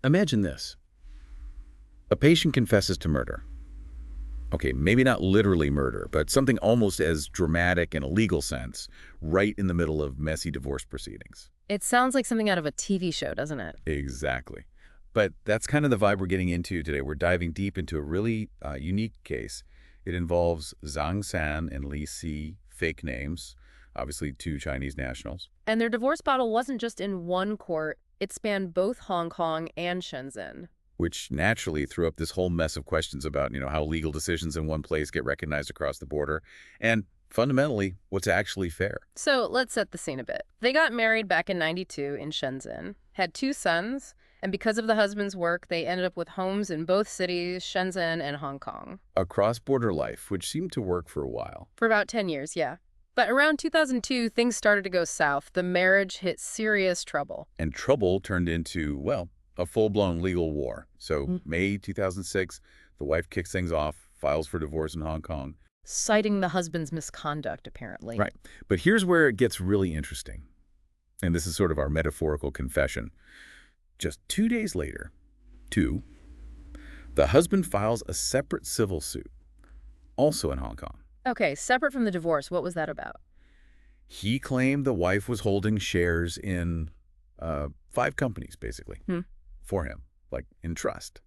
Imagine this. A patient confesses to murder. Okay, maybe not literally murder, but something almost as dramatic in a legal sense, right in the middle of messy divorce proceedings. It sounds like something out of a TV show, doesn't it? Exactly. But that's kind of the vibe we're getting into today. We're diving deep into a really unique case. It involves Zhang San and Li Si, fake names, obviously two Chinese nationals. And their divorce battle wasn't just in one court, it spanned both Hong Kong and Shenzhen. Which naturally threw up this whole mess of questions about, how legal decisions in one place get recognized across the border, and fundamentally, what's actually fair. So let's set the scene a bit. They got married back in '92 in Shenzhen, had 2 sons, and because of the husband's work, they ended up with homes in both cities, Shenzhen and Hong Kong. A cross-border life, which seemed to work for a while. For about 10 years, yeah. But around 2002, things started to go south. The marriage hit serious trouble. And trouble turned into, well, a full-blown legal war. So May 2006, the wife kicks things off, files for divorce in Hong Kong. Citing the husband's misconduct, apparently. Right. But here's where it gets really interesting. And this is sort of our metaphorical confession. Just 2 days later, the husband files a separate civil suit, also in Hong Kong. Okay, separate from the divorce, what was that about? He claimed the wife was holding shares in 5 companies, basically, for him, like in trust.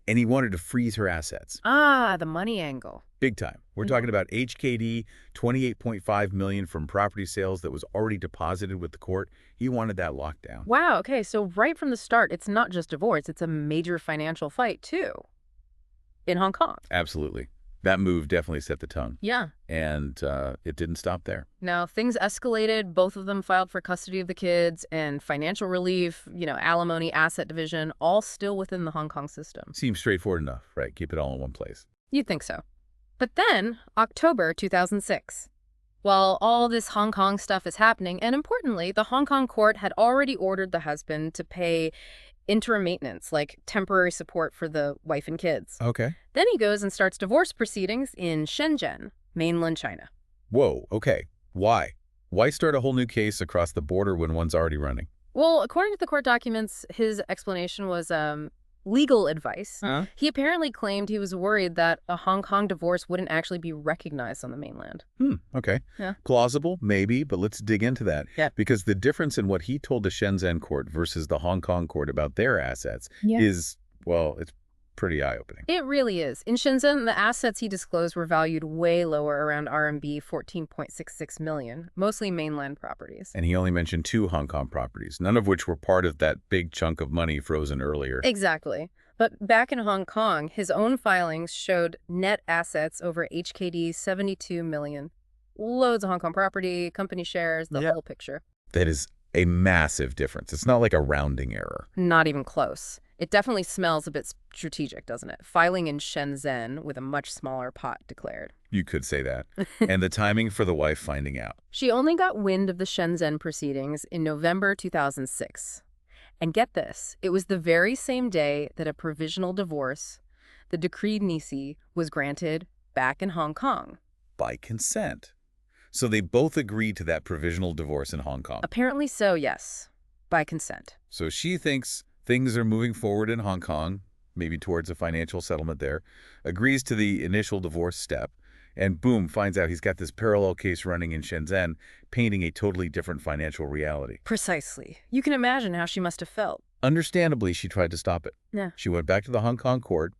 And he wanted to freeze her assets. Ah, the money angle. Big time. We're talking about HKD, $28.5 million from property sales that was already deposited with the court. He wanted that locked down. Wow, okay, so right from the start, it's not just divorce, it's a major financial fight, too, in Hong Kong. Absolutely. That move definitely set the tone. Yeah. And it didn't stop there. Now, things escalated. Both of them filed for custody of the kids and financial relief, alimony, asset division, all still within the Hong Kong system. Seems straightforward enough, right? Keep it all in one place. You'd think so. But then, October 2006. While all this Hong Kong stuff is happening, and importantly, the Hong Kong court had already ordered the husband to pay interim maintenance, like temporary support for the wife and kids. Okay. Then he goes and starts divorce proceedings in Shenzhen, mainland China. Whoa, okay. Why? Why start a whole new case across the border when one's already running? Well, according to the court documents, his explanation was legal advice. He apparently claimed he was worried that a Hong Kong divorce wouldn't actually be recognized on the mainland. Okay. Yeah. Plausible, maybe, but let's dig into that. Yeah. Because the difference in what he told the Shenzhen court versus the Hong Kong court about their assets is, well, it's pretty eye-opening. It really is. In Shenzhen, the assets he disclosed were valued way lower, around RMB 14.66 million, mostly mainland properties. And he only mentioned 2 Hong Kong properties, none of which were part of that big chunk of money frozen earlier. Exactly. But back in Hong Kong, his own filings showed net assets over HKD 72 million. Loads of Hong Kong property, company shares, the whole picture. That is a massive difference. It's not like a rounding error. Not even close. It definitely smells a bit strategic, doesn't it? Filing in Shenzhen with a much smaller pot declared. You could say that. And the timing for the wife finding out. She only got wind of the Shenzhen proceedings in November 2006. And get this, it was the very same day that a provisional divorce, the decreed nisi, was granted back in Hong Kong. By consent. So they both agreed to that provisional divorce in Hong Kong. Apparently so, yes. By consent. So she thinks things are moving forward in Hong Kong, maybe towards a financial settlement there, agrees to the initial divorce step, and boom, finds out he's got this parallel case running in Shenzhen, painting a totally different financial reality. Precisely. You can imagine how she must have felt. Understandably, she tried to stop it. Yeah. She went back to the Hong Kong court,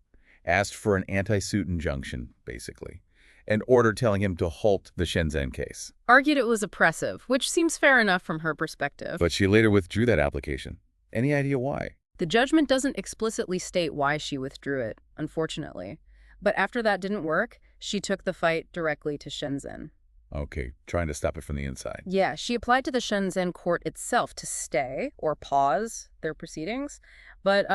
asked for an anti-suit injunction, basically, an order telling him to halt the Shenzhen case. Argued it was oppressive, which seems fair enough from her perspective. But she later withdrew that application. Any idea why? The judgment doesn't explicitly state why she withdrew it, unfortunately. But after that didn't work, she took the fight directly to Shenzhen. Okay, trying to stop it from the inside. Yeah, she applied to the Shenzhen court itself to stay or pause their proceedings. But,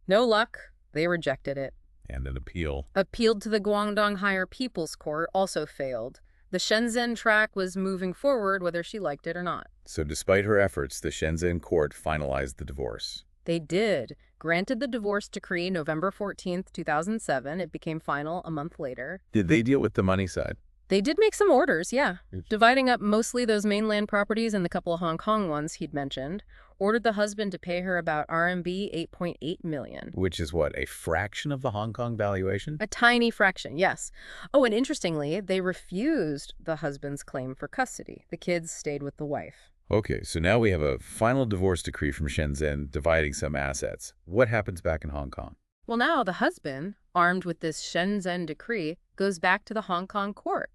no luck. They rejected it. And an appeal. Appealed to the Guangdong Higher People's Court, also failed. The Shenzhen track was moving forward whether she liked it or not. So despite her efforts, the Shenzhen court finalized the divorce. They did. Granted the divorce decree November 14th, 2007. It became final a month later. Did they deal with the money side? They did make some orders, yeah. Dividing up mostly those mainland properties and the couple of Hong Kong ones he'd mentioned. ordered the husband to pay her about RMB 8.8 million. Which is what, a fraction of the Hong Kong valuation? A tiny fraction, yes. Oh, and interestingly, they refused the husband's claim for custody. The kids stayed with the wife. Okay, so now we have a final divorce decree from Shenzhen dividing some assets. What happens back in Hong Kong? Well, now the husband, armed with this Shenzhen decree, goes back to the Hong Kong court,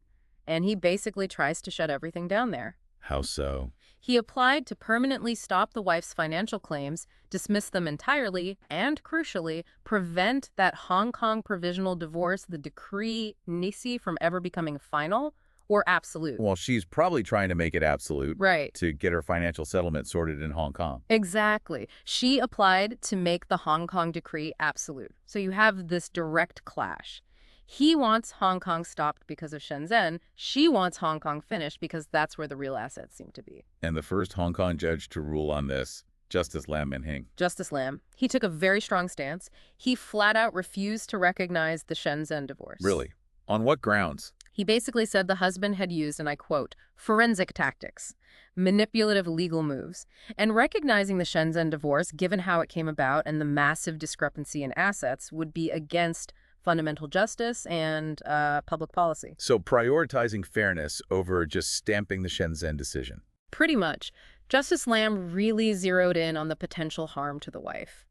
and he basically tries to shut everything down there. How so? He applied to permanently stop the wife's financial claims, dismiss them entirely, and, crucially, prevent that Hong Kong provisional divorce, the decree nisi, from ever becoming final or absolute. Well, she's probably trying to make it absolute. Right. To get her financial settlement sorted in Hong Kong. Exactly. She applied to make the Hong Kong decree absolute. So you have this direct clash. He wants Hong Kong stopped because of Shenzhen. She wants Hong Kong finished because that's where the real assets seem to be. And the first Hong Kong judge to rule on this, Justice Lam Min-hing. Justice Lam. He took a very strong stance. He flat out refused to recognize the Shenzhen divorce. Really? On what grounds? He basically said the husband had used, and I quote, forensic tactics, manipulative legal moves, and recognizing the Shenzhen divorce, given how it came about and the massive discrepancy in assets, would be against fundamental justice and public policy. So prioritizing fairness over just stamping the Shenzhen decision. Pretty much. Justice Lam really zeroed in on the potential harm to the wife.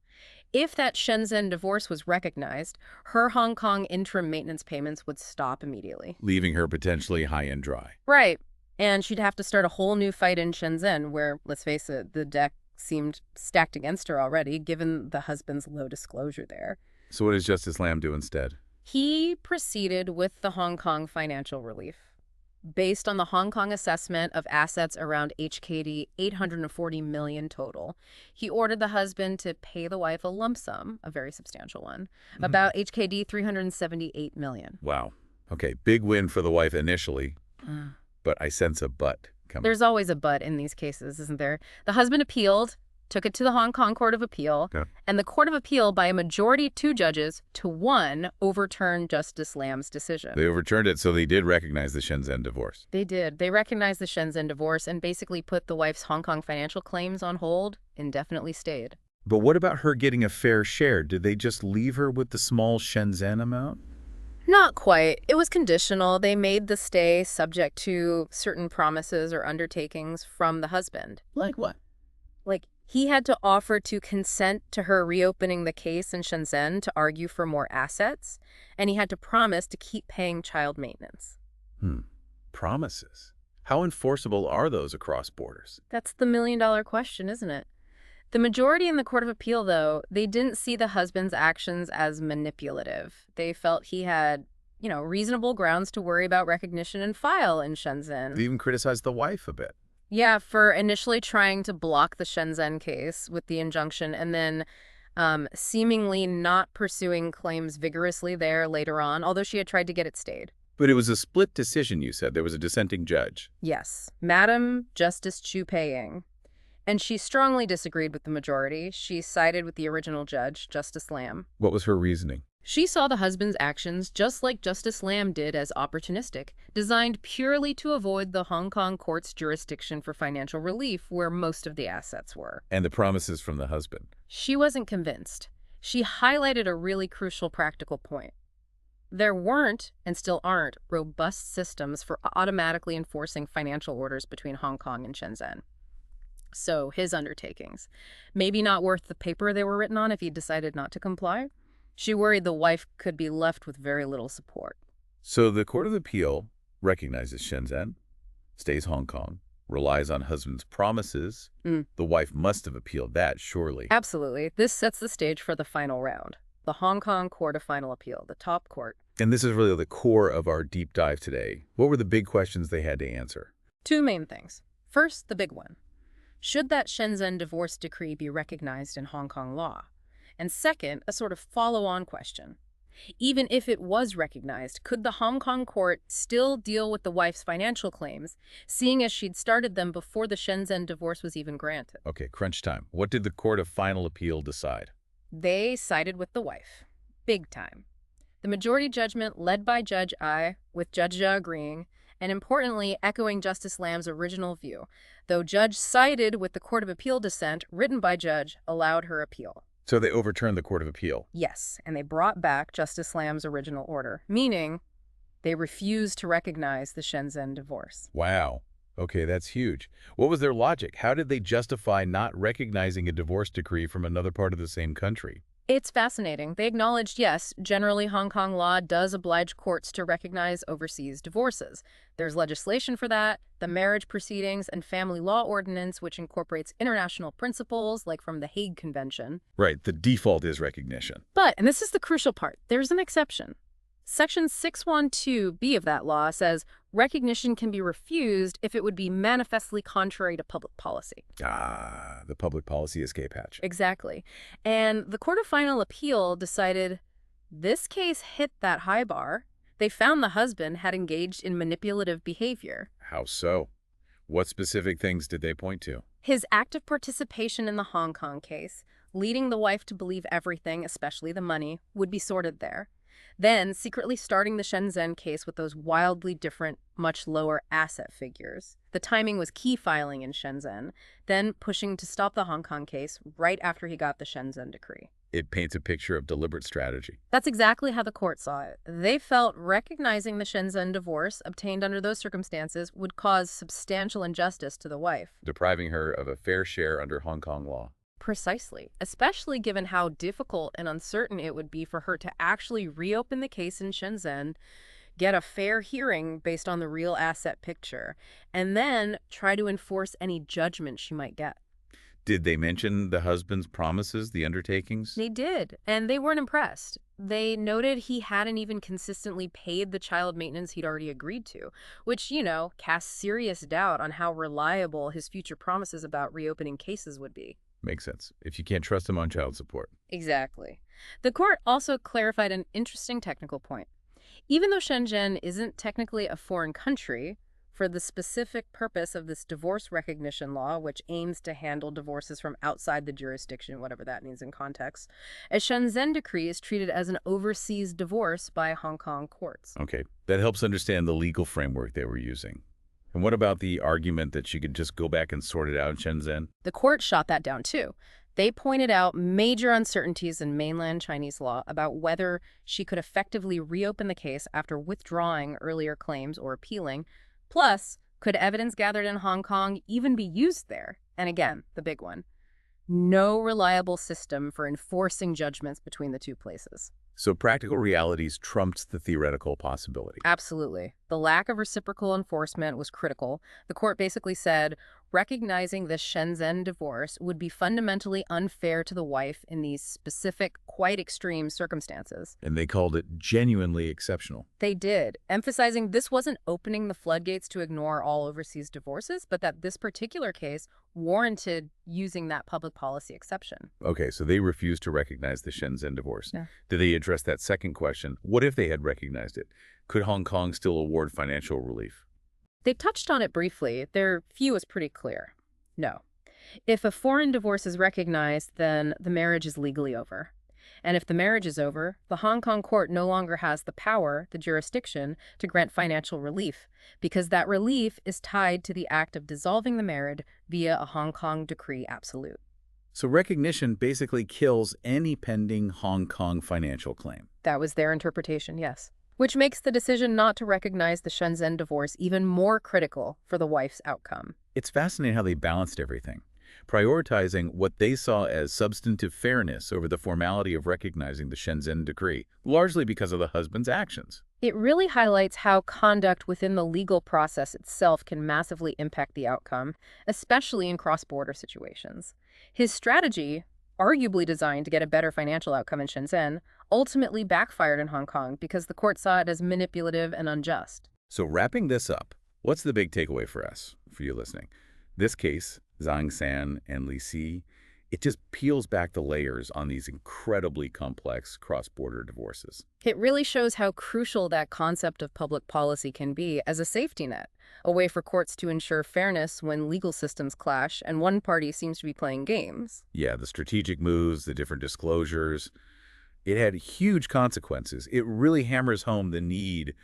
If that Shenzhen divorce was recognized, her Hong Kong interim maintenance payments would stop immediately. Leaving her potentially high and dry. Right. And she'd have to start a whole new fight in Shenzhen where, let's face it, the deck seemed stacked against her already, given the husband's low disclosure there. So what does Justice Lam do instead? He proceeded with the Hong Kong financial relief. Based on the Hong Kong assessment of assets around HKD 840 million total, he ordered the husband to pay the wife a lump sum, a very substantial one, about HKD 378 million. Wow. Okay, big win for the wife initially, but I sense a but coming. There's always a but in these cases, isn't there? The husband appealed, took it to the Hong Kong Court of Appeal, and the Court of Appeal, by a majority of 2 judges to 1, overturned Justice Lam's decision. They overturned it, so they did recognize the Shenzhen divorce. They did. They recognized the Shenzhen divorce and basically put the wife's Hong Kong financial claims on hold, indefinitely stayed. But what about her getting a fair share? Did they just leave her with the small Shenzhen amount? Not quite. It was conditional. They made the stay subject to certain promises or undertakings from the husband. Like what? Like, he had to offer to consent to her reopening the case in Shenzhen to argue for more assets, and he had to promise to keep paying child maintenance. Promises. How enforceable are those across borders? That's the million-dollar question, isn't it? The majority in the Court of Appeal, though, they didn't see the husband's actions as manipulative. They felt he had, reasonable grounds to worry about recognition and file in Shenzhen. They even criticized the wife a bit. Yeah, for initially trying to block the Shenzhen case with the injunction and then seemingly not pursuing claims vigorously there later on, although she had tried to get it stayed. But it was a split decision, you said. There was a dissenting judge. Yes, Madam Justice Chu Pei-ying. And she strongly disagreed with the majority. She sided with the original judge, Justice Lam. What was her reasoning? She saw the husband's actions, just like Justice Lam did, as opportunistic, designed purely to avoid the Hong Kong court's jurisdiction for financial relief, where most of the assets were. And the promises from the husband. She wasn't convinced. She highlighted a really crucial practical point. There weren't, and still aren't, robust systems for automatically enforcing financial orders between Hong Kong and Shenzhen. So his undertakings, maybe not worth the paper they were written on if he decided not to comply. She worried the wife could be left with very little support. So the Court of Appeal recognizes Shenzhen, stays Hong Kong, relies on husband's promises. The wife must have appealed that, surely. Absolutely. This sets the stage for the final round. The Hong Kong Court of Final Appeal, the top court. And this is really the core of our deep dive today. What were the big questions they had to answer? 2 main things. First, the big one. Should that Shenzhen divorce decree be recognized in Hong Kong law? And second, a sort of follow-on question. Even if it was recognized, could the Hong Kong court still deal with the wife's financial claims, seeing as she'd started them before the Shenzhen divorce was even granted? Okay, crunch time. What did the Court of Final Appeal decide? They sided with the wife. Big time. The majority judgment led by Judge I, with Judge Zha agreeing, and importantly, echoing Justice Lamb's original view, though Judge sided with the Court of Appeal dissent written by Judge allowed her appeal. So they overturned the Court of Appeal. Yes, and they brought back Justice Lamb's original order, meaning they refused to recognize the Shenzhen divorce. Wow. Okay, that's huge. What was their logic? How did they justify not recognizing a divorce decree from another part of the same country? It's fascinating. They acknowledged, yes, generally Hong Kong law does oblige courts to recognize overseas divorces. There's legislation for that, the Marriage Proceedings and Family Law Ordinance, which incorporates international principles like from the Hague Convention. Right, the default is recognition. But, and this is the crucial part, there's an exception. Section 612B of that law says recognition can be refused if it would be manifestly contrary to public policy. Ah, the public policy escape hatch. Exactly. And the Court of Final Appeal decided this case hit that high bar. They found the husband had engaged in manipulative behavior. How so? What specific things did they point to? His active participation in the Hong Kong case, leading the wife to believe everything, especially the money, would be sorted there. Then secretly starting the Shenzhen case with those wildly different, much lower asset figures. The timing was key filing in Shenzhen, then pushing to stop the Hong Kong case right after he got the Shenzhen decree. It paints a picture of deliberate strategy. That's exactly how the court saw it. They felt recognizing the Shenzhen divorce obtained under those circumstances would cause substantial injustice to the wife. Depriving her of a fair share under Hong Kong law. Precisely, especially given how difficult and uncertain it would be for her to actually reopen the case in Shenzhen, get a fair hearing based on the real asset picture, and then try to enforce any judgment she might get. Did they mention the husband's promises, the undertakings? They did, and they weren't impressed. They noted he hadn't even consistently paid the child maintenance he'd already agreed to, which, casts serious doubt on how reliable his future promises about reopening cases would be. Makes sense, if you can't trust him on child support. Exactly. The court also clarified an interesting technical point. Even though Shenzhen isn't technically a foreign country, for the specific purpose of this divorce recognition law, which aims to handle divorces from outside the jurisdiction, whatever that means in context, a Shenzhen decree is treated as an overseas divorce by Hong Kong courts. Okay, that helps understand the legal framework they were using. And what about the argument that she could just go back and sort it out in Shenzhen? The court shot that down too. They pointed out major uncertainties in mainland Chinese law about whether she could effectively reopen the case after withdrawing earlier claims or appealing. Plus, could evidence gathered in Hong Kong even be used there? And again, the big one, no reliable system for enforcing judgments between the two places. So practical realities trumped the theoretical possibility. Absolutely. The lack of reciprocal enforcement was critical. The court basically said recognizing this Shenzhen divorce would be fundamentally unfair to the wife in these specific, quite extreme circumstances. And they called it genuinely exceptional. They did, emphasizing this wasn't opening the floodgates to ignore all overseas divorces, but that this particular case warranted using that public policy exception. Okay, so they refused to recognize the Shenzhen divorce. Yeah. Did they address that second question? What if they had recognized it? Could Hong Kong still award financial relief? They touched on it briefly. Their view is pretty clear. No. If a foreign divorce is recognized, then the marriage is legally over. And if the marriage is over, the Hong Kong court no longer has the power, the jurisdiction, to grant financial relief, because that relief is tied to the act of dissolving the marriage via a Hong Kong decree absolute. So recognition basically kills any pending Hong Kong financial claim. That was their interpretation, yes. Which makes the decision not to recognize the Shenzhen divorce even more critical for the wife's outcome. It's fascinating how they balanced everything, prioritizing what they saw as substantive fairness over the formality of recognizing the Shenzhen decree, largely because of the husband's actions. It really highlights how conduct within the legal process itself can massively impact the outcome, especially in cross-border situations. His strategy, arguably designed to get a better financial outcome in Shenzhen, ultimately backfired in Hong Kong because the court saw it as manipulative and unjust. So wrapping this up, what's the big takeaway for us, for you listening? This case, Zhang San and Li Si, it just peels back the layers on these incredibly complex cross-border divorces. It really shows how crucial that concept of public policy can be as a safety net, a way for courts to ensure fairness when legal systems clash and one party seems to be playing games. Yeah, the strategic moves, the different disclosures, it had huge consequences. It really hammers home the need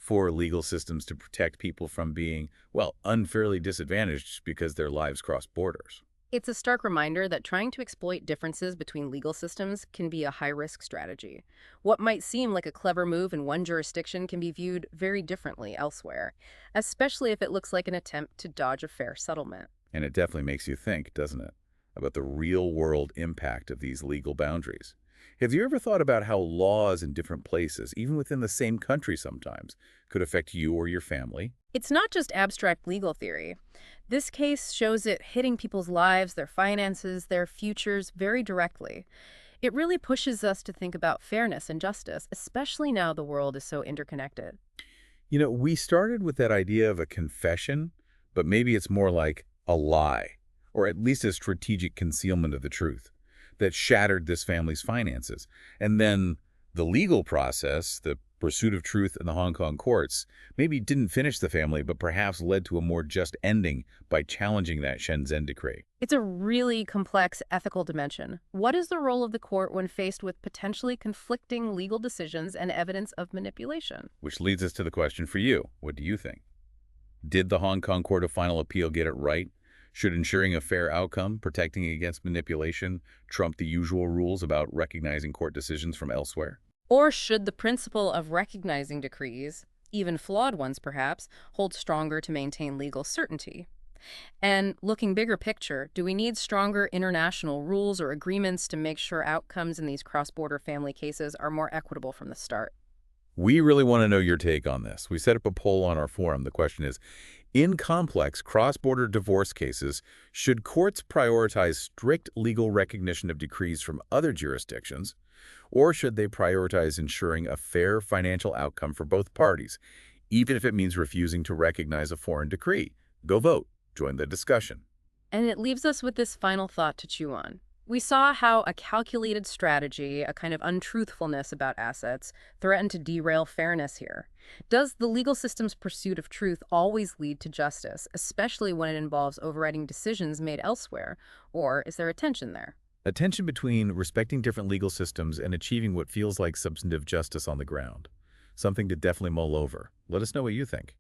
for legal systems to protect people from being, well, unfairly disadvantaged because their lives cross borders. It's a stark reminder that trying to exploit differences between legal systems can be a high-risk strategy. What might seem like a clever move in one jurisdiction can be viewed very differently elsewhere, especially if it looks like an attempt to dodge a fair settlement. And it definitely makes you think, doesn't it, about the real-world impact of these legal boundaries. Have you ever thought about how laws in different places, even within the same country sometimes, could affect you or your family? It's not just abstract legal theory. This case shows it hitting people's lives, their finances, their futures very directly. It really pushes us to think about fairness and justice, especially now the world is so interconnected. You know, we started with that idea of a confession, but maybe it's more like a lie, or at least a strategic concealment of the truth that shattered this family's finances. And then the legal process, the pursuit of truth in the Hong Kong courts, maybe didn't finish the family, but perhaps led to a more just ending by challenging that Shenzhen decree. It's a really complex ethical dimension. What is the role of the court when faced with potentially conflicting legal decisions and evidence of manipulation? Which leads us to the question for you. What do you think? Did the Hong Kong Court of Final Appeal get it right? Should ensuring a fair outcome, protecting against manipulation, trump the usual rules about recognizing court decisions from elsewhere? Or should the principle of recognizing decrees, even flawed ones perhaps, hold stronger to maintain legal certainty? And looking bigger picture, do we need stronger international rules or agreements to make sure outcomes in these cross-border family cases are more equitable from the start? We really want to know your take on this. We set up a poll on our forum. The question is, in complex cross-border divorce cases, should courts prioritize strict legal recognition of decrees from other jurisdictions, or should they prioritize ensuring a fair financial outcome for both parties, even if it means refusing to recognize a foreign decree? Go vote. Join the discussion. And it leaves us with this final thought to chew on. We saw how a calculated strategy, a kind of untruthfulness about assets, threatened to derail fairness here. Does the legal system's pursuit of truth always lead to justice, especially when it involves overriding decisions made elsewhere? Or is there a tension there? A tension between respecting different legal systems and achieving what feels like substantive justice on the ground. Something to definitely mull over. Let us know what you think.